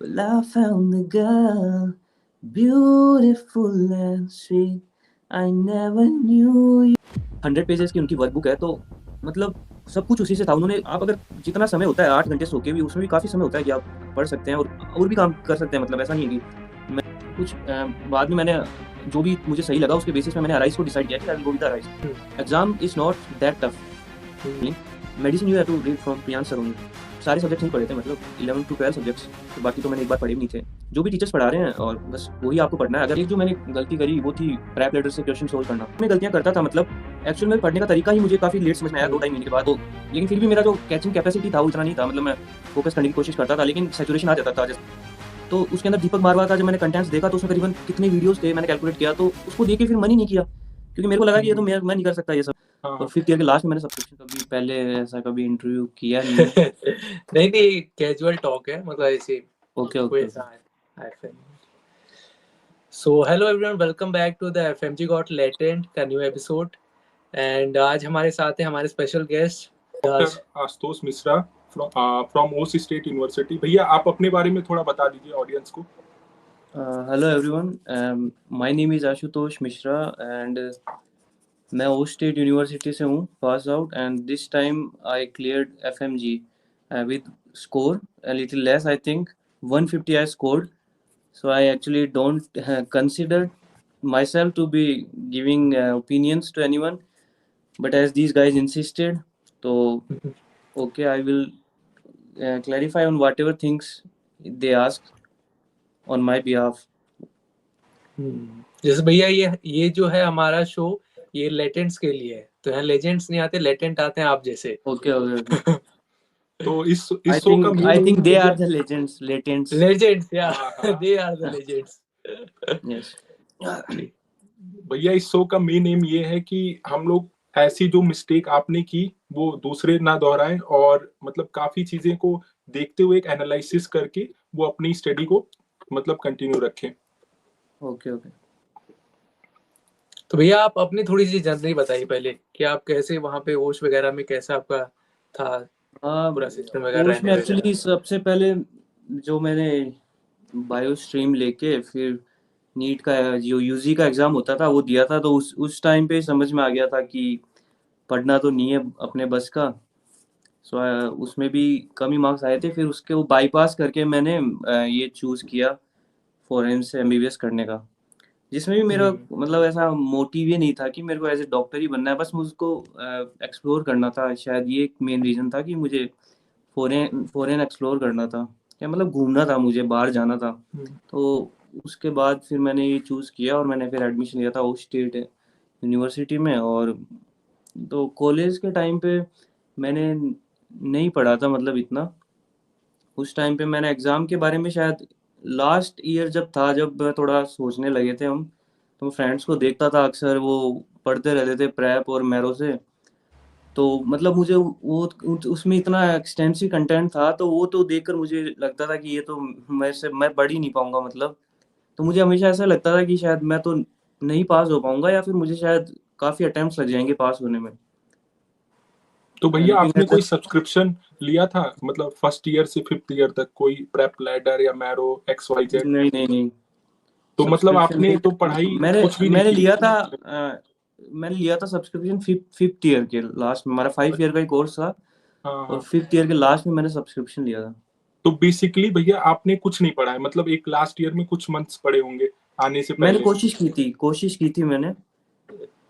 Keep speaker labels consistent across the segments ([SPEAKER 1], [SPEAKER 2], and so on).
[SPEAKER 1] Well, I found a girl, beautiful and sweet. I never knew you. 100 pages की उनकी workbook है, तो मतलब सब कुछ उसी से था। उन्होंने आप अगर जितना समय होता है 8 घंटे सो के भी, उसमें भी काफ़ी समय होता है कि आप पढ़ सकते हैं और भी काम कर सकते हैं। मतलब ऐसा नहीं है कि मैं कुछ बाद में मैंने जो भी मुझे सही लगा उसके बेसिस पे मैंने अराइज़ को डिसाइड किया कि I will go with Arise. Exam is not that tough. Medicine you have to read from Priyansh sir only. सारे सब्जेक्ट्स नहीं पढ़े थे, मतलब 11 टू 12 सब्जेक्ट्स, तो बाकी तो मैंने एक बार पढ़े भी नहीं थे। जो भी टीचर्स पढ़ा रहे हैं और बस वही आपको पढ़ना है। अगर एक जो मैंने गलती करी वो थी प्रैप लेटर से क्वेश्चन सोल्व करना। मैं गलतियाँ करता था, मतलब एक्चुअल में पढ़ने का तरीका ही मुझे काफ़ी लेट समझ में आया 2-2.5 महीने के बाद। तो लेकिन फिर भी मेरा जो कैचिंग कैपेसिटी था वो इतना नहीं था, मतलब मैं फोकस करने की कोशिश करता था लेकिन सैचुरेशन आ जाता था। तो उसके अंदर दीपक मारवा का जब मैंने कंटेंट्स देखा तो उसमें करीबन कितने वीडियोस थे मैंने कैलकुलेट किया, तो उसको देख के फिर मन ही नहीं किया, क्योंकि मेरे को लगा कि ये तो मैं नहीं कर सकता ये सब। और फिफ्थ ईयर के लास्ट में मैंने सब्सक्रिप्शन, कभी पहले ऐसा कभी इंटरव्यू किया नहीं है।
[SPEAKER 2] नहीं नहीं, कैजुअल टॉक है, मतलब ऐसे
[SPEAKER 1] ओके
[SPEAKER 2] कोई
[SPEAKER 1] ओके
[SPEAKER 2] ऐसा है। So hello everyone, welcome back to the FMG got latent का न्यू एपिसोड। एंड आज हमारे साथ है हमारे special guest
[SPEAKER 3] doctor Ashutosh Mishra from Osh state university. भैया आप अपने बारे में थोड़ा बता दीजिए ऑडियंस को।
[SPEAKER 1] Hello everyone, my name is Ashutosh Mishra and मैं ओस स्टेट यूनिवर्सिटी से हूँ, pass out, and this time I cleared FMG with score a little less, I think 150 I scored. So I actually don't consider myself to be giving opinions to anyone, but as these guys insisted, so okay, I will clarify on whatever things they ask on my behalf.
[SPEAKER 2] जैसे भैया ये जो है हमारा show, ये लेटेंट्स के लिए है, तो यहाँ लेजेंड्स नहीं आते, लेटेंट आते हैं आप जैसे।
[SPEAKER 1] Okay, okay.
[SPEAKER 3] तो इस
[SPEAKER 1] I
[SPEAKER 3] शो का
[SPEAKER 1] think I think they are the legends, latents.
[SPEAKER 2] Legends, या they are the legends.
[SPEAKER 1] Yes.
[SPEAKER 3] भैया इस शो का मेन एम ये है कि हम लोग ऐसी जो मिस्टेक आपने की वो दूसरे ना दोहराएं, और मतलब काफी चीजें को देखते हुए एक एनालिसिस करके वो अपनी स्टडी को मतलब कंटिन्यू रखें।
[SPEAKER 1] Okay, okay.
[SPEAKER 2] तो भैया आप अपनी थोड़ी सी जर्नी बताइए पहले कि आप कैसे वहाँ पे ओश वगैरह में कैसा आपका था पूरा सिस्टम वगैरह
[SPEAKER 1] ओश में
[SPEAKER 2] रहने
[SPEAKER 1] एक्चुअली
[SPEAKER 2] वगैरह।
[SPEAKER 1] सबसे पहले जो मैंने बायो स्ट्रीम लेके फिर नीट का जो यूजी का एग्ज़ाम होता था वो दिया था, तो उस टाइम पे समझ में आ गया था कि पढ़ना तो नहीं है अपने बस का। सो उसमें भी कम ही मार्क्स आए थे, फिर उसके वो बाईपास करके मैंने ये चूज़ किया फॉरेन से एमबीबीएस करने का, जिसमें भी मेरा मतलब ऐसा मोटिव ये नहीं था कि मेरे को एज ए डॉक्टर ही बनना है, बस मुझको एक्सप्लोर करना था। शायद ये एक मेन रीज़न था कि मुझे फॉरेन फॉरेन एक्सप्लोर करना था, या मतलब घूमना था, मुझे बाहर जाना था। तो उसके बाद फिर मैंने ये चूज़ किया और मैंने फिर एडमिशन लिया था ओस स्टेट यूनिवर्सिटी में। और तो कॉलेज के टाइम पे मैंने नहीं पढ़ा था, मतलब इतना। उस टाइम पे मैंने एग्ज़ाम के बारे में शायद लास्ट ईयर जब था, जब थोड़ा सोचने लगे थे हम, तो फ्रेंड्स को देखता था अक्सर वो पढ़ते रहते थे प्रैप और मैरो से। तो मतलब मुझे वो उसमें इतना एक्सटेंसिव कंटेंट था, तो वो तो देखकर मुझे लगता था कि ये तो मैं पढ़ ही नहीं पाऊँगा, मतलब। तो मुझे हमेशा ऐसा लगता था कि शायद मैं तो नहीं पास हो पाऊँगा, या फिर मुझे शायद काफ़ी अटेम्प्ट्स लग जाएँगे पास होने में।
[SPEAKER 3] तो भैया
[SPEAKER 1] लुकिंग
[SPEAKER 3] आपने
[SPEAKER 1] एट
[SPEAKER 3] कोई
[SPEAKER 1] द
[SPEAKER 3] सब्सक्रिप्शन लिया था, मतलब फर्स्ट ईयर से फिफ्थ ईयर तक कोई प्रेप लैडर या मैरो एक्स वाई जेड?
[SPEAKER 1] नहीं,
[SPEAKER 3] तो मतलब
[SPEAKER 1] सब्सक्रिप्शन
[SPEAKER 3] आपने
[SPEAKER 1] नहीं।
[SPEAKER 3] तो पढ़ाई
[SPEAKER 1] मैंने
[SPEAKER 3] कुछ भी नहीं
[SPEAKER 1] मैंने
[SPEAKER 3] की?
[SPEAKER 1] लिया था मैंने लिया था सब्सक्रिप्शन फिफ्थ ईयर के लास्ट में। हमारा 5 ईयर का ही कोर्स था,
[SPEAKER 3] हाँ
[SPEAKER 1] और
[SPEAKER 3] हाँ।
[SPEAKER 1] फिफ्थ ईयर के लास्ट में मैंने सब्सक्रिप्शन लिया था।
[SPEAKER 3] तो बेसिकली भैया आपने कुछ नहीं पढ़ा है, मतलब एक लास्ट ईयर में कुछ मंथ्स पढ़े होंगे आने से
[SPEAKER 1] मैंने
[SPEAKER 3] पहले।
[SPEAKER 1] कोशिश की थी मैंने,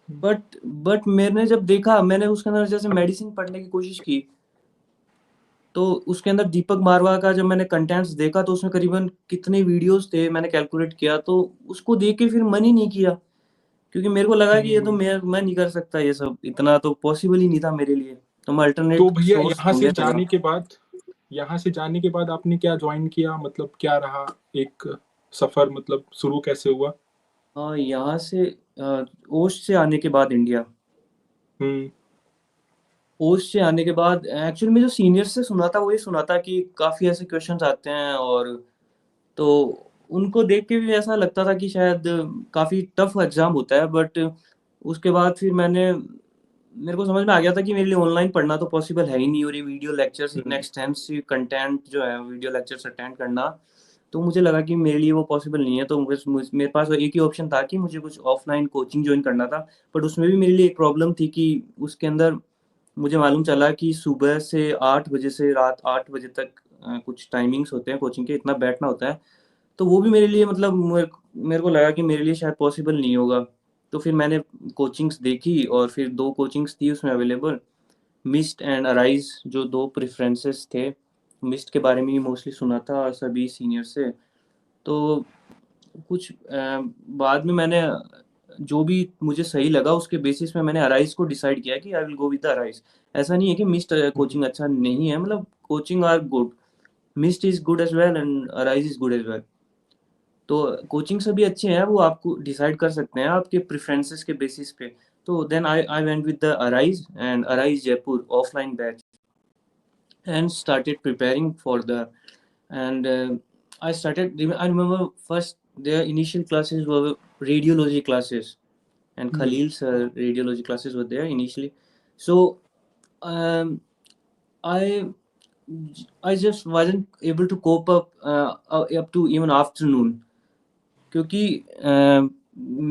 [SPEAKER 1] बट मैंने जब देखा, मैंने उसके अंदर जैसे मेडिसिन पढ़ने की कोशिश की, तो उसके अंदर दीपक मारवा का जब मैंने कंटेंट्स देखा तो उसमें करीबन कितने वीडियोस थे, मैंने कैलकुलेट किया, तो उसको देख के फिर मन ही नहीं किया, क्योंकि मेरे को लगा कि ये तो मैं नहीं कर सकता, ये सब इतना तो पॉसिबल ही नहीं था मेरे लिए। तो मैं
[SPEAKER 3] तो
[SPEAKER 1] अल्टरनेट
[SPEAKER 3] भैया
[SPEAKER 1] सोर्स ढूंढने लगा।
[SPEAKER 3] यहाँ से जाने के बाद आपने क्या ज्वाइन किया, मतलब क्या रहा एक सफर, मतलब शुरू कैसे हुआ?
[SPEAKER 1] हाँ, यहाँ से ओस्ट से आने के बाद इंडिया,
[SPEAKER 3] हम्म।
[SPEAKER 1] पोस्ट से आने के बाद एक्चुअली में जो सीनियर से सुना था वो ये सुना था कि काफ़ी ऐसे क्वेश्चंस आते हैं, और तो उनको देख के भी ऐसा लगता था कि शायद काफ़ी टफ एग्ज़ाम होता है। बट उसके बाद फिर मेरे को समझ में आ गया था कि मेरे लिए ऑनलाइन पढ़ना तो पॉसिबल है ही नहीं, और ये वीडियो लेक्चर्स इतने एक्सटेंसिव कंटेंट जो है वीडियो लेक्चर्स अटेंड करना तो मुझे लगा कि मेरे लिए वो पॉसिबल नहीं है, तो मेरे पास एक ही ऑप्शन था कि मुझे कुछ ऑफलाइन कोचिंग ज्वाइन करना था। बट उसमें भी मेरे लिए एक प्रॉब्लम थी कि उसके अंदर मुझे मालूम चला कि सुबह से 8 बजे से रात 8 बजे तक कुछ टाइमिंग्स होते हैं कोचिंग के, इतना बैठना होता है। तो वो भी मेरे लिए मतलब मेरे को लगा कि मेरे लिए शायद पॉसिबल नहीं होगा। तो फिर मैंने कोचिंग्स देखी और फिर 2 कोचिंग्स थी उसमें अवेलेबल, मिस्ट एंड अराइज़, जो 2 प्रेफ़रेंसेस थे। मिस्ट के बारे में ही मोस्टली सुना था सभी सीनियर से। तो कुछ बाद में मैंने जो भी मुझे सही लगा उसके बेसिस में मैंने अराइज़ को डिसाइड किया कि I will go with the arise. ऐसा नहीं है कि मिस्ट कोचिंग अच्छा नहीं है, मतलब coaching are good. Mist is good as well and Arise is good as well. तो कोचिंग सभी अच्छे हैं, वो आपको डिसाइड कर सकते हैं आपके प्रेफरेंसेस के बेसिस पे। तो then I went with the Arise and Arise Jaipur offline batch and started preparing for the and I remember first their initial classes were radiology classes, and Khalil's radiology classes were there initially. So um, I I just wasn't able to cope up to even afternoon, क्योंकि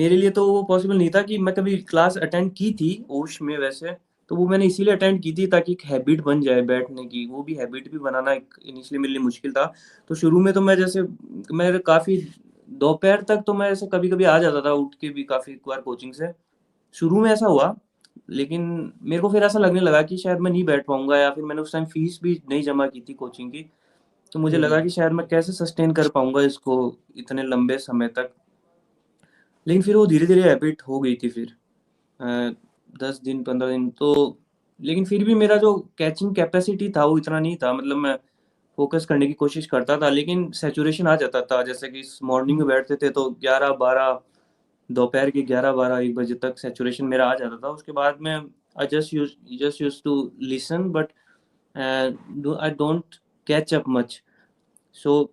[SPEAKER 1] मेरे लिए तो वो possible नहीं था कि मैं कभी क्लास अटेंड की थी ओश में वैसे, तो वो मैंने इसीलिए अटेंड की थी ताकि एक हैबिट बन जाए बैठने की। वो भी हैबिट भी बनाना एक इनिशियली मेरे लिए मुश्किल था। तो शुरू में तो मैं जैसे मैं काफ़ी दोपहर तक तो मैं ऐसे कभी-कभी आ जाता था उठ के भी काफ़ी बार कोचिंग से। शुरू में ऐसा हुआ, लेकिन मेरे को फिर ऐसा लगने लगा कि शायद मैं नहीं बैठ पाऊँगा, या फिर मैंने उस टाइम फ़ीस भी नहीं जमा की थी कोचिंग की। तो मुझे लगा कि शायद मैं कैसे सस्टेन कर पाऊँगा इसको इतने लंबे समय तक। लेकिन फिर वो धीरे-धीरे हैबिट हो गई थी फिर। 10 दिन 15 दिन तो, लेकिन फिर भी मेरा जो कैचिंग कैपेसिटी था वो इतना नहीं था, मतलब मैं फ़ोकस करने की कोशिश करता था लेकिन सैचुरेशन आ जाता था। जैसे कि मॉर्निंग में बैठते थे तो 11-12, दोपहर के 11-12 1 बजे तक सैचुरेशन मेरा आ जाता था। उसके बाद में I just used to listen, but I don't catch up much. So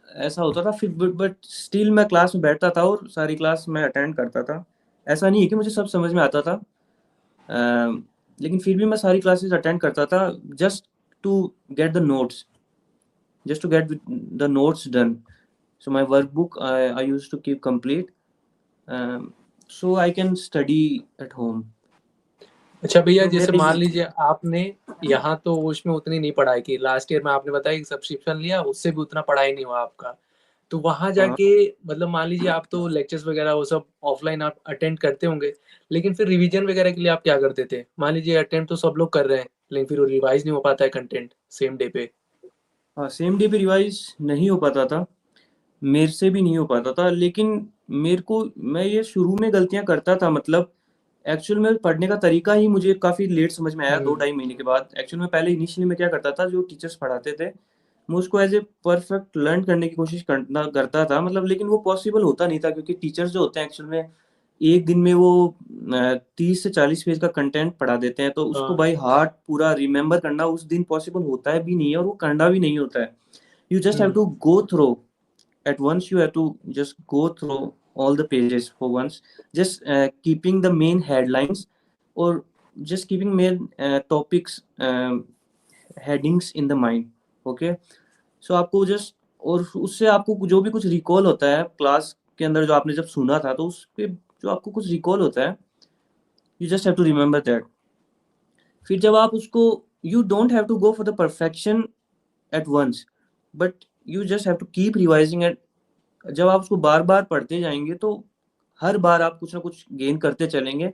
[SPEAKER 1] ऐसा होता था फिर, बट स्टिल मैं क्लास में बैठता था और सारी क्लास मैं अटेंड करता था। ऐसा नहीं है कि मुझे सब समझ में आता था, लेकिन फिर भी मैं सारी क्लासेस अटेंड करता था just to get the notes, just to get the notes done. So my workbook I used to keep complete, so I can study at home.
[SPEAKER 2] अच्छा भैया,
[SPEAKER 1] तो
[SPEAKER 2] जैसे
[SPEAKER 1] मेरा
[SPEAKER 2] मान लीजिए आपने यहाँ तो उसमें उतनी नहीं पढ़ाई की, लास्ट ईयर में आपने बताया कि सब्सक्रिप्शन लिया, उससे भी उतना पढ़ाई नहीं हुआ आपका। तो वहाँ
[SPEAKER 1] हाँ,
[SPEAKER 2] जाके मतलब मान लीजिए आप तो लेक्चर्स वगैरह वो सब ऑफलाइन आप अटेंड करते होंगे, लेकिन फिर रिवीजन वगैरह के लिए आप क्या करते थे? मान लीजिए अटेंड तो सब लोग कर रहे हैं, लेकिन फिर वो रिवाइज नहीं हो पाता है कंटेंट सेम डे पे।
[SPEAKER 1] हाँ, सेम डे पे रिवाइज नहीं हो पाता था, मेरे से भी नहीं हो पाता था। लेकिन मेरे को मैं ये शुरू में गलतियाँ करता था, मतलब एक्चुअल में पढ़ने का तरीका ही मुझे काफ़ी लेट समझ में आया 2 ढाई महीने के बाद। एक्चुअल में पहले इनिशियली मैं क्या करता था, जो टीचर्स पढ़ाते थे, मैं उसको एज़ ए परफेक्ट लर्न करने की कोशिश करता था, मतलब लेकिन वो पॉसिबल होता नहीं था क्योंकि टीचर्स जो होते हैं एक्चुअल में एक दिन में वो 30 से 40 पेज का कंटेंट पढ़ा देते हैं, तो उसको
[SPEAKER 2] हाँ।
[SPEAKER 1] बाय हार्ट पूरा रिमेंबर करना उस दिन पॉसिबल होता है भी नहीं है और वो करना भी नहीं होता है। You just have to go through at once. You have to just go through all the pages for once, just keeping the main headlines, or just keeping main topics, headings in the mind. Okay, so आपको just, और उससे आपको जो भी कुछ recall होता है class के अंदर जो आपने जब सुना था, तो उस पे जो आपको कुछ रिकॉल होता है, you just have to remember that. फिर जब आप उसको, you don't have to go for the perfection at once, but you just have to keep revising it. जब आप उसको बार-बार पढ़ते जाएँगे तो हर बार आप कुछ ना कुछ गेन करते चलेंगे।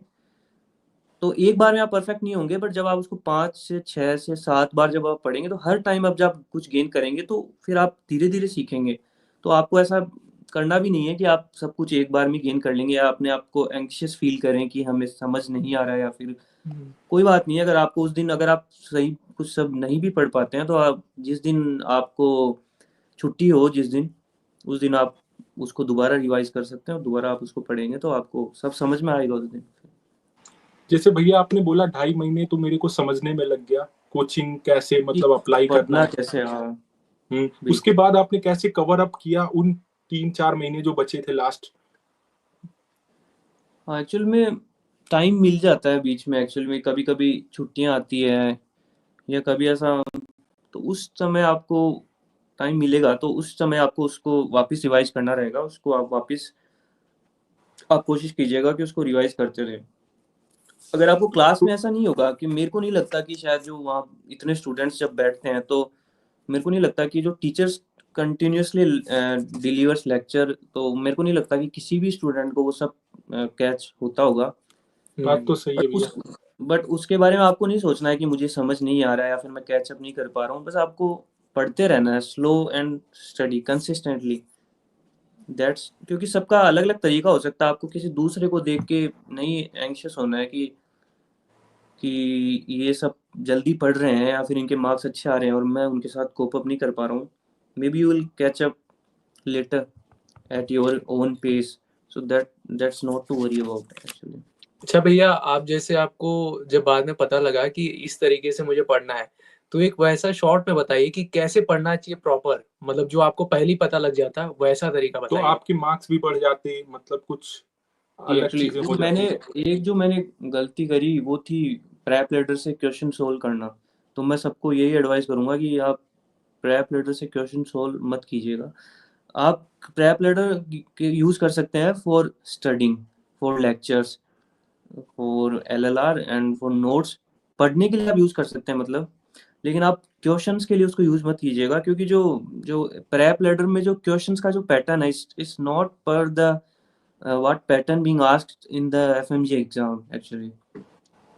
[SPEAKER 1] तो एक बार में आप परफेक्ट नहीं होंगे, बट जब आप उसको 5 से 6 से 7 बार जब आप पढ़ेंगे तो हर टाइम आप जब कुछ गेन करेंगे तो फिर आप धीरे-धीरे सीखेंगे। तो आपको ऐसा करना भी नहीं है कि आप सब कुछ एक बार में गेन कर लेंगे या अपने आप को एंग्ज़ियस फ़ील करें कि हमें समझ नहीं आ रहा है, या फिर कोई बात नहीं है। अगर आपको उस दिन अगर आप सही कुछ सब नहीं भी पढ़ पाते हैं, तो आप जिस दिन आपको छुट्टी हो जिस दिन, उस दिन आप उसको दोबारा रिवाइज़ कर सकते हैं और दोबारा आप उसको पढ़ेंगे तो आपको सब समझ में आएगा उस दिन।
[SPEAKER 3] जैसे भैया आपने बोला 2.5 महीने तो मेरे को समझने में लग गया, कोचिंग कैसे
[SPEAKER 1] कि
[SPEAKER 3] मतलब अप्लाई करना
[SPEAKER 1] पढ़ना
[SPEAKER 3] है।
[SPEAKER 1] कैसे, हाँ,
[SPEAKER 3] उसके
[SPEAKER 1] बिल्कुल।
[SPEAKER 3] बाद आपने कैसे कवर अप किया उन 3-4 महीने जो बचे थे लास्ट?
[SPEAKER 1] हाँ, एक्चुअल में टाइम मिल जाता है बीच में, एक्चुअल में कभी-कभी छुट्टियाँ आती हैं या कभी ऐसा, तो उस समय आपको टाइम मिलेगा तो उस समय आपको उसको वापस रिवाइज करना रहेगा, उसको आप कोशिश कीजिएगा कि उसको रिवाइज करते रहे। अगर आपको क्लास में ऐसा नहीं होगा, कि मेरे को नहीं लगता कि शायद जो वहाँ इतने स्टूडेंट्स जब बैठते हैं तो मेरे को नहीं लगता कि जो टीचर्स कंटिन्यूअसली डिलीवर्स लेक्चर, तो मेरे को नहीं लगता कि किसी भी स्टूडेंट को वो सब कैच होता होगा।
[SPEAKER 3] बात तो सही है
[SPEAKER 1] बट
[SPEAKER 3] भैया।
[SPEAKER 1] उसके बारे में आपको नहीं सोचना है कि मुझे समझ नहीं आ रहा है या फिर मैं कैचअप नहीं कर पा रहा हूँ। बस आपको पढ़ते रहना है, slow and study consistently. That's, क्योंकि सबका अलग अलग तरीका हो सकता है। आपको किसी दूसरे को देख के नहीं एंग्शियस होना है कि ये सब जल्दी पढ़ रहे हैं या फिर इनके मार्क्स अच्छे आ रहे हैं और मैं उनके साथ कोप अप नहीं कर पा रहा हूँ। Maybe you will catch up later at your own pace, so that's not to worry about actually.
[SPEAKER 2] अच्छा भैया, आप जैसे आपको जब बाद में पता लगा कि इस तरीके से मुझे पढ़ना है, तो एक वैसा शॉर्ट में बताइए कि कैसे पढ़ना चाहिए प्रॉपर, मतलब जो आपको पहले ही पता लग जाता वैसा तरीका
[SPEAKER 3] तो
[SPEAKER 2] बताइए।
[SPEAKER 3] आपके मार्क्स भी बढ़ जाते, मतलब कुछ अलग
[SPEAKER 1] एक्चुअली
[SPEAKER 3] चीजें हो
[SPEAKER 1] मैंने
[SPEAKER 3] जाती।
[SPEAKER 1] जो मैंने गलती करी वो थी प्रैप लेटर से क्वेश्चन सोल्व करना। तो मैं सबको यही एडवाइस करूंगा कि आप प्रैप लेटर से क्वेश्चन सोल्व मत कीजिएगा। आप प्रैप लेटर यूज़ कर सकते हैं for studying, for lectures, for LLR and for notes. पढ़ने के लिए आप यूज़ कर सकते हैं मतलब, लेकिन आप क्वेश्चंस के लिए उसको यूज़ मत कीजिएगा, क्योंकि जो जो प्रैप लेटर में जो क्वेश्चंस का जो पैटर्न है, इट्स नॉट पर the what pattern being asked in the FMG exam actually.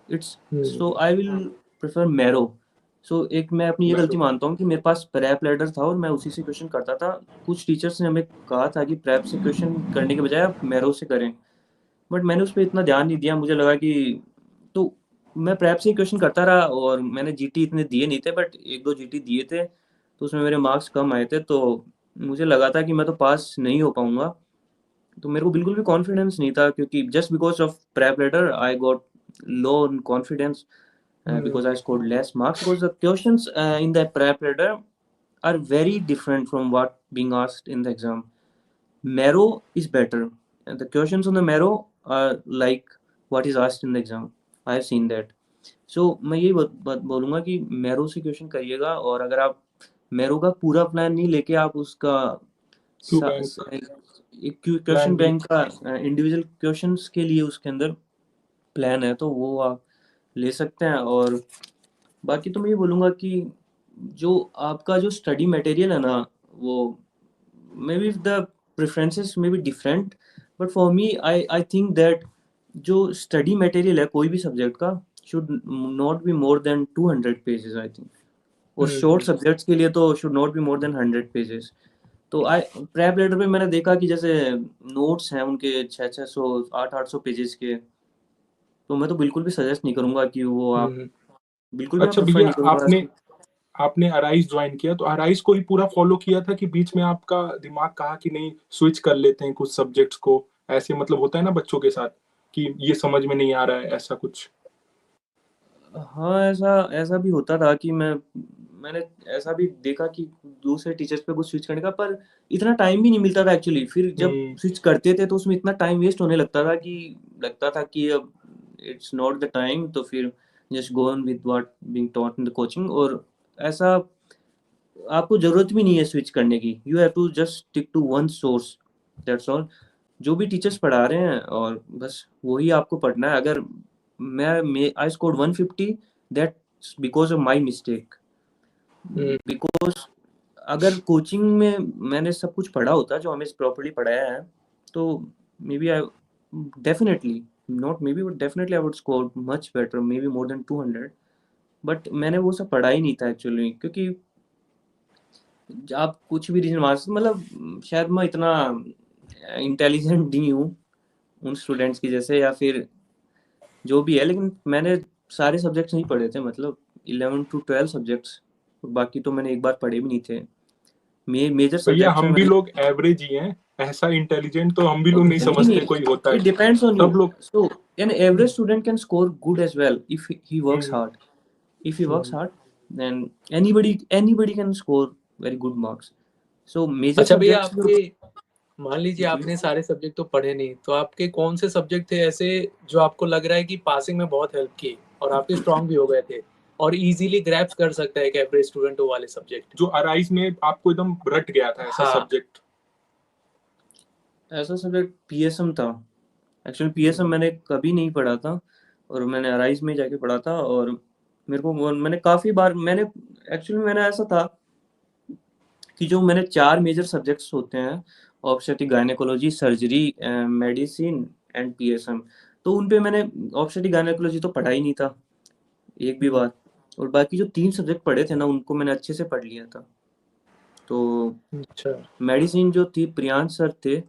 [SPEAKER 1] It's so I will prefer Mero. So एक मैं अपनी ये गलती मानता हूँ कि मेरे पास प्रैप लेटर था और मैं उसी से क्वेश्चन करता था। कुछ टीचर्स ने हमें कहा था कि प्रैप से क्वेश्चन करने के बजाय आप मैरो से करें, बट मैंने उस पर इतना ध्यान नहीं दिया। मुझे लगा कि तो मैं प्रैप से ही क्वेश्चन करता रहा और मैंने जीटी इतने दिए नहीं थे, बट एक दो जीटी दिए थे तो उसमें मेरे मार्क्स कम आए थे। तो मुझे लगा था कि मैं तो पास नहीं हो पाऊंगा। तो मेरे को बिल्कुल भी कॉन्फिडेंस नहीं था, क्योंकि just because of prep letter I got low in confidence because I scored less marks, because the questions in the prep letter are very different from what being asked in the exam. Marrow is better, and the questions on the Marrow are like what is asked in the exam. I have seen that. So मैं यही बात बोलूँगा कि marrow से question करिएगा, और अगर आप मैरो का पूरा प्लान नहीं लेके आप उसका
[SPEAKER 3] क्यू बैंक
[SPEAKER 1] एक
[SPEAKER 3] प्लान
[SPEAKER 1] क्वेश्चन
[SPEAKER 3] भी।
[SPEAKER 1] बैंक का इंडिविजुअल क्वेश्चंस के लिए उसके अंदर प्लान है तो वो आप ले सकते हैं। और बाकी तो मैं ये बोलूँगा कि जो आपका जो स्टडी मटेरियल है ना, वो may be the preferences may be different, but for me I think that जो स्टडी मटेरियल है कोई भी सब्जेक्ट का should not be more than 200 pages I think. और शॉर्ट सब्जेक्ट्स के लिए तो should not be more then 100 pages. तो आई प्रैप लेटर पे मैंने देखा कि जैसे नोट्स हैं उनके 600 800 पेजेस के, तो मैं तो बिल्कुल भी सजेस्ट नहीं करूंगा कि वो आप, बिल्कुल भी मैं
[SPEAKER 3] अच्छा
[SPEAKER 1] प्रेफर
[SPEAKER 3] भैया,
[SPEAKER 1] नहीं करूंगा
[SPEAKER 3] आपने
[SPEAKER 1] कि
[SPEAKER 3] आपने अराइज ज्वाइन किया तो अराइज को ही पूरा फॉलो किया था कि बीच में आपका दिमाग कहा कि नहीं स्विच कर लेते हैं कुछ सब्जेक्ट्स को, ऐसे मतलब होता है ना बच्चों के साथ कि ये समझ में नहीं आ रहा है, ऐसा कुछ?
[SPEAKER 1] हाँ, ऐसा ऐसा भी होता था कि मैंने ऐसा भी देखा कि दूसरे टीचर्स पे कुछ स्विच करने का, पर इतना टाइम भी नहीं मिलता था एक्चुअली। फिर जब स्विच करते थे तो उसमें इतना टाइम वेस्ट होने लगता था कि लगता था कि अब इट्स नॉट द टाइम, तो फिर just go on with what being taught in the coaching. और ऐसा आपको ज़रूरत भी नहीं है स्विच करने की। You have to just stick to one source, that's all. जो भी टीचर्स पढ़ा रहे हैं और बस वही आपको पढ़ना है। अगर मैं I scored 150, that's because of my mistake. Because अगर कोचिंग में मैंने सब कुछ पढ़ा होता जो हमें प्रॉपर्ली पढ़ाया है, तो maybe I definitely, not maybe but definitely I would score much better, maybe more than 200। But मैंने वो सब पढ़ा ही नहीं था एक्चुअली, क्योंकि आप कुछ भी रीजन मार, मतलब शायद मैं इतना इंटेलिजेंट नहीं हूँ उन स्टूडेंट्स की जैसे, या फिर जो भी है, लेकिन मैंने सारे सब्जेक्ट्स नहीं पढ़े थे, मतलब 11 to 12 सब्जेक्ट्स। बाकी तो मैंने एक बार पढ़े भी नहीं थे। मेजर
[SPEAKER 3] भैया
[SPEAKER 1] सब्जेक्ट्स में
[SPEAKER 3] हम भी
[SPEAKER 1] मैंने,
[SPEAKER 3] लोग एवरेज ही हैं, ऐसा इंटेलिजेंट तो हम भी लोग नहीं
[SPEAKER 1] नहीं
[SPEAKER 3] समझते कोई
[SPEAKER 1] नहीं,
[SPEAKER 3] होता है।
[SPEAKER 1] It depends on you.
[SPEAKER 3] सब लोग।
[SPEAKER 1] So an average student can score good as well if he works
[SPEAKER 3] hmm,
[SPEAKER 1] hard. If he works hard, then anybody can score very good marks. So major
[SPEAKER 2] अच्छा भैया,
[SPEAKER 1] subjects जो,
[SPEAKER 2] आपके मान लीजिए
[SPEAKER 1] जी
[SPEAKER 2] आपने सारे सब्जेक्ट तो पढ़े नहीं, तो आपके कौन से सब्जेक्ट थे ऐसे जो आपको लग रहा है कि पासिंग में बहुत हेल्प की और आपके स्ट्रांग भी हो गए थे? और इजीली ग्रैप्स कर सकता है एक एवरेज स्टूडेंट वो वाले सब्जेक्ट।
[SPEAKER 3] जो अराइज में आपको एकदम रट गया था ऐसा
[SPEAKER 2] हाँ।
[SPEAKER 3] सब्जेक्ट?
[SPEAKER 1] ऐसा सब्जेक्ट पीएसएम था। एक्चुअली पीएसएम मैंने कभी नहीं पढ़ा था और मैंने अराइज में जाके पढ़ा था। और मेरे को मैंने काफ़ी बार मैंने ऐसा था कि जो मैंने 4 मेजर सब्जेक्ट्स होते हैं, obstetric gynaecology, surgery, medicine and PSM, तो उन पे मैंने ऑब्स्टेटिक गायनेकोलॉजी तो पढ़ा ही नहीं था एक भी बार। और बाकी जो 3 सब्जेक्ट पढ़े थे ना उनको मैंने अच्छे से पढ़ लिया था। तो
[SPEAKER 2] अच्छा।
[SPEAKER 1] मेडिसिन जो थी प्रियांश सर थे,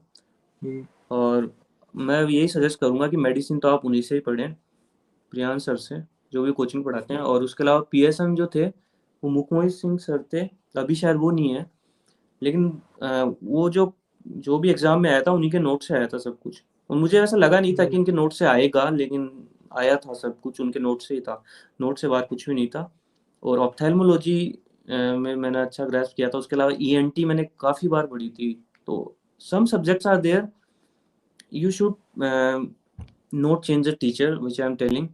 [SPEAKER 1] और मैं यही सजेस्ट करूंगा कि मेडिसिन तो आप उन्हीं से ही पढ़ें, प्रियांश सर से, जो भी कोचिंग पढ़ाते हैं। और उसके अलावा पीएसएम जो थे वो मुखमोहित सिंह सर थे, अभी शायद वो नहीं है, लेकिन वो जो जो भी एग्जाम में आया था उन्हीं के नोट से आया था सब कुछ। और मुझे ऐसा लगा नहीं था कि इनके नोट से आएगा, लेकिन आया था सब कुछ उनके नोट से ही था, नोट से बाहर कुछ भी नहीं था। और ऑप्थेल्मोलॉजी में मैंने अच्छा ग्रेस्प किया था। उसके अलावा ईएनटी मैंने काफ़ी बार पढ़ी थी। तो some subjects are there, you should not change the teacher, which I am telling.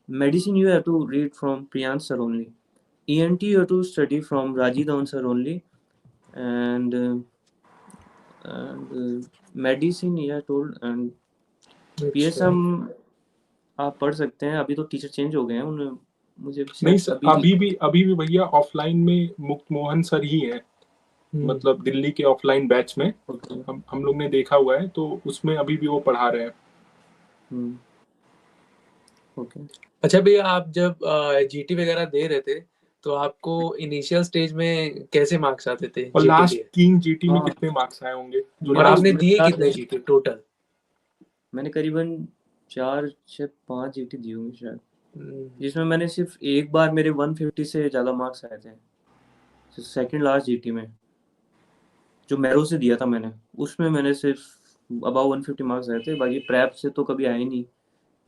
[SPEAKER 1] Medicine you have to read from Priyansh sir only. ENT you have to study from Raji Dhawan sir only. And medicine you have told, and PSM आप पढ़ सकते हैं। अभी तो teacher change हो गए हैं, उन्हें मुझे
[SPEAKER 3] नहीं
[SPEAKER 1] शायद
[SPEAKER 3] सर, अभी भी भैया ऑफलाइन में मुक्त मोहन सर ही हैं, मतलब दिल्ली के ऑफलाइन बैच में हम लोग ने देखा हुआ है, तो उसमें अभी भी वो पढ़ा रहे हैं।
[SPEAKER 1] ओके।
[SPEAKER 2] अच्छा भैया, आप जब जीटी वगैरह दे रहे थे तो आपको इनिशियल स्टेज में कैसे मार्क्स आते थे
[SPEAKER 3] और
[SPEAKER 2] जीटी
[SPEAKER 3] लास्ट
[SPEAKER 2] के?
[SPEAKER 3] 3 जीटी में
[SPEAKER 1] हाँ।
[SPEAKER 3] कितने मार्क्स आए होंगे? जो
[SPEAKER 2] और आपने
[SPEAKER 3] लास्ट
[SPEAKER 2] दिए कितने जीटी टोटल?
[SPEAKER 1] मैंने करीबन 4 से 5 जीटी दी होंगी शायद, जिसमें मैंने सिर्फ एक बार मेरे 150 से ज़्यादा मार्क्स आए थे सेकंड लास्ट जीटी में, जो मैरो से दिया था मैंने, उसमें मैंने सिर्फ अबाव 150 मार्क्स आए थे। बाकी प्रैप से तो कभी आए नहीं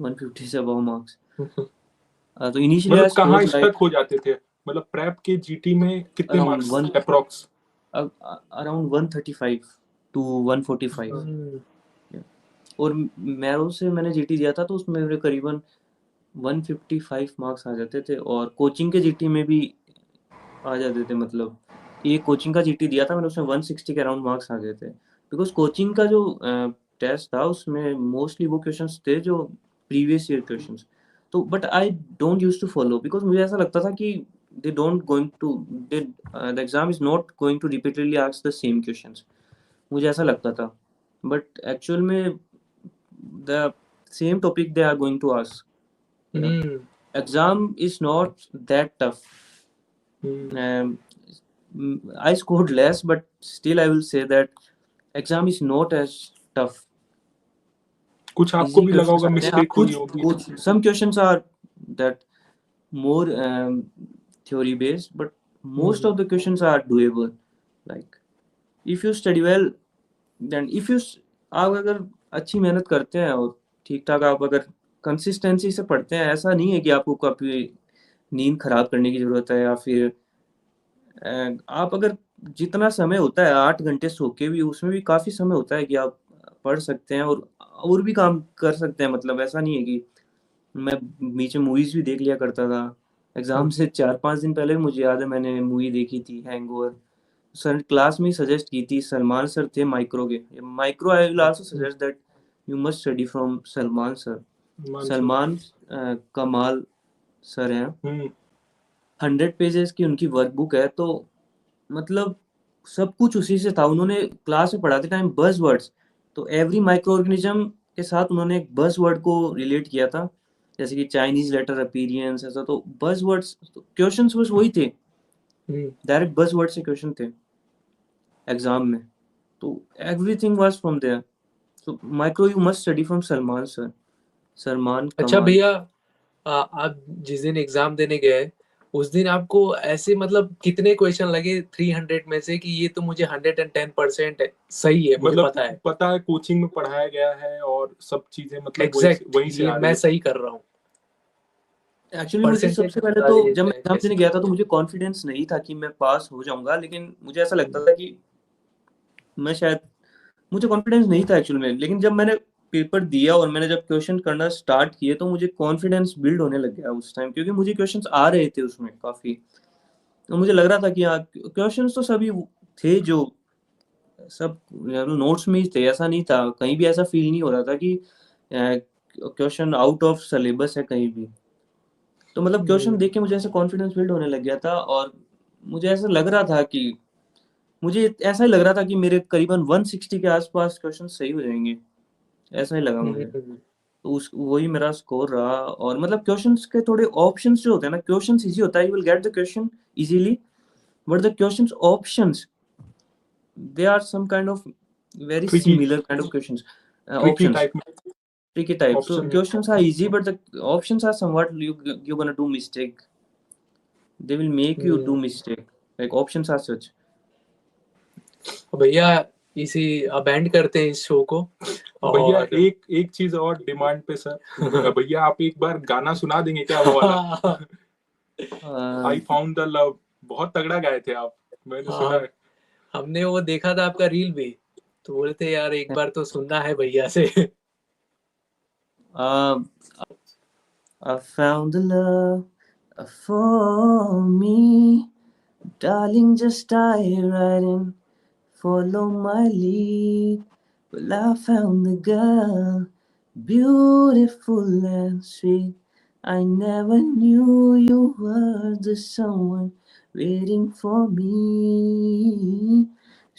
[SPEAKER 1] 150 से अबाव मार्क्स। तो इनिशियली
[SPEAKER 3] मतलब कहाँ स्टक हो जाते थे? मतलब प्रेप के जीटी में कितने
[SPEAKER 1] around
[SPEAKER 3] marks approx?
[SPEAKER 1] Around 135 to 145। और मैरो से मैंने जीटी दिया था तो उसमें मेरे करीबन 155 मार्क्स आ जाते थे। और कोचिंग के जीटी में भी आ जाते थे, मतलब एक कोचिंग का जीटी दिया था मैंने, उसमें 160 के अराउंड मार्क्स आ गए थे। बिकॉज कोचिंग का जो टेस्ट था उसमें मोस्टली वो क्वेश्चंस थे जो प्रीवियस ईयर क्वेश्चंस। तो but I don't use to follow, because मुझे ऐसा लगता था कि they don't going to they the exam is not going to repeatedly ask the same questions, मुझे ऐसा लगता था। बट एक्चुअल में the same topic they are going to ask, you know. Exam is not that tough. I scored less, but still I will say that exam is not as tough.
[SPEAKER 3] कुछ आपको भी लगा होगा mistake हुई होगी?
[SPEAKER 1] कुछ some questions are that more theory based, but most of the questions are doable. Like if you study well, then आप अगर अच्छी मेहनत करते हैं और ठीक ठाक आप अगर कंसिस्टेंसी से पढ़ते हैं, ऐसा नहीं है कि आपको कभी नींद खराब करने की ज़रूरत है, या फिर आप अगर जितना समय होता है 8 घंटे सो के भी, उसमें भी काफ़ी समय होता है कि आप पढ़ सकते हैं और भी काम कर सकते हैं। मतलब ऐसा नहीं है कि मैं बीच में मूवीज़ भी देख लिया करता था। एग्ज़ाम से 4-5 दिन पहले मुझे याद है मैंने मूवी देखी थी हैंगओवर। सर क्लास में ही सजेस्ट की थी, सलमान सर थे माइक्रो के। Micro I will also suggest that you must study from Salman sir. Salman कमाल सर हैं, 100 पेजेस की उनकी वर्कबुक है। तो मतलब सब कुछ उसी से था। उन्होंने क्लास में पढ़ाते टाइम बज़ वर्ड्स, तो एवरी माइक्रो ऑर्गेनिज्म के साथ उन्होंने एक बज़ वर्ड को रिलेट किया था, जैसे कि चाइनीज लेटर अपीरियंस, ऐसा। तो बज़ वर्ड्स क्वेश्चंस बस वही थे, डायरेक्ट बज़ वर्ड से क्वेश्चन थे एग्जाम में। तो everything was from there. So micro you must study from Salman sir, Salman Kamal.
[SPEAKER 2] अच्छा भैया, आप जिस दिन एग्जाम देने गए उस दिन आपको ऐसे मतलब कितने क्वेश्चन लगे 300 में से कि ये तो मुझे 110% सही है, मुझे
[SPEAKER 3] मतलब पता है कोचिंग में पढ़ाया गया है और सब चीजें मतलब
[SPEAKER 2] एग्जैक्ट
[SPEAKER 3] वहीं से आ रही
[SPEAKER 2] मैं
[SPEAKER 3] है।
[SPEAKER 2] सही कर रहा हूँ।
[SPEAKER 1] एक्चुअली मुझे सबसे पहले तो जब मैं एग्जाम देने गया था तो मुझे कॉन्फिडेंस नहीं था कि मैं पास हो जाऊंगा, लेकिन मुझे ऐसा लगता था कि मैं शायद, मुझे कॉन्फिडेंस नहीं था एक्चुअली में। लेकिन जब मैंने पेपर दिया और मैंने जब क्वेश्चन करना स्टार्ट किए तो मुझे कॉन्फिडेंस बिल्ड होने लग गया उस टाइम, क्योंकि मुझे क्वेश्चंस आ रहे थे उसमें काफी। तो मुझे लग रहा था कि हाँ, क्वेश्चंस तो सभी थे जो सब नोट्स में ही थे, ऐसा नहीं था कहीं भी, ऐसा फील नहीं हो रहा था कि क्वेश्चन आउट ऑफ सिलेबस है कहीं भी। तो मतलब क्वेश्चन देख के मुझे ऐसे कॉन्फिडेंस बिल्ड होने लग गया था, और मुझे ऐसा लग रहा था कि मुझे ऐसा ही लग रहा था कि मेरे करीबन 160 के आसपास क्वेश्चन सही हो जाएंगे, ऐसा ही लगा मुझे। तो उस वही मेरा स्कोर रहा। और मतलब क्वेश्चंस के थोड़े ऑप्शंस जो होते हैं ना, क्वेश्चंस इजी होता है, you will get the question easily, but the questions options, they are some kind of very
[SPEAKER 3] tricky
[SPEAKER 1] similar kind of questions,
[SPEAKER 3] tricky
[SPEAKER 1] options,
[SPEAKER 3] type में
[SPEAKER 1] tricky type. So
[SPEAKER 3] option.
[SPEAKER 1] questions are easy, but the options are somewhat you're gonna do mistake. They will make you do mistake. Like options are such.
[SPEAKER 2] भैया इसी अब and करते हैं इस show को।
[SPEAKER 3] भैया
[SPEAKER 2] और
[SPEAKER 3] एक एक चीज और डिमांड पे सर, भैया आप एक बार गाना सुना देंगे क्या, वो वाला आई फाउंड द लव, बहुत तगड़ा गाए थे आप, मैंने सुना
[SPEAKER 2] हाँ,
[SPEAKER 3] है।
[SPEAKER 2] हमने वो देखा था आपका रील भी, तो बोले थे यार एक बार तो सुनना है भैया से।
[SPEAKER 1] uh, I found the love for me, darling. Just dive right in, follow my lead. Well, I found the girl, beautiful and sweet. I never knew you were the someone waiting for me.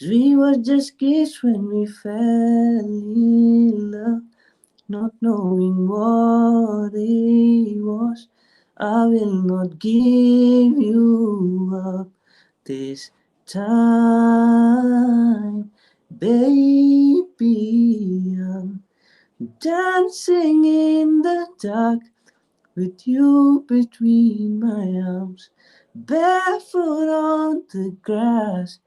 [SPEAKER 1] We were just kids when we fell in love, not knowing what it was. I will not give you up this time, baby. I'm dancing in the dark with you between my arms, barefoot on the grass,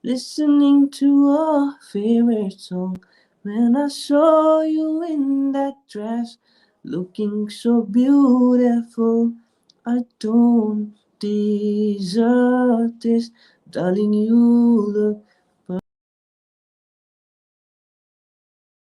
[SPEAKER 1] listening to our favorite song. When I saw you in that dress, looking so beautiful, I don't deserve this. Darling, you look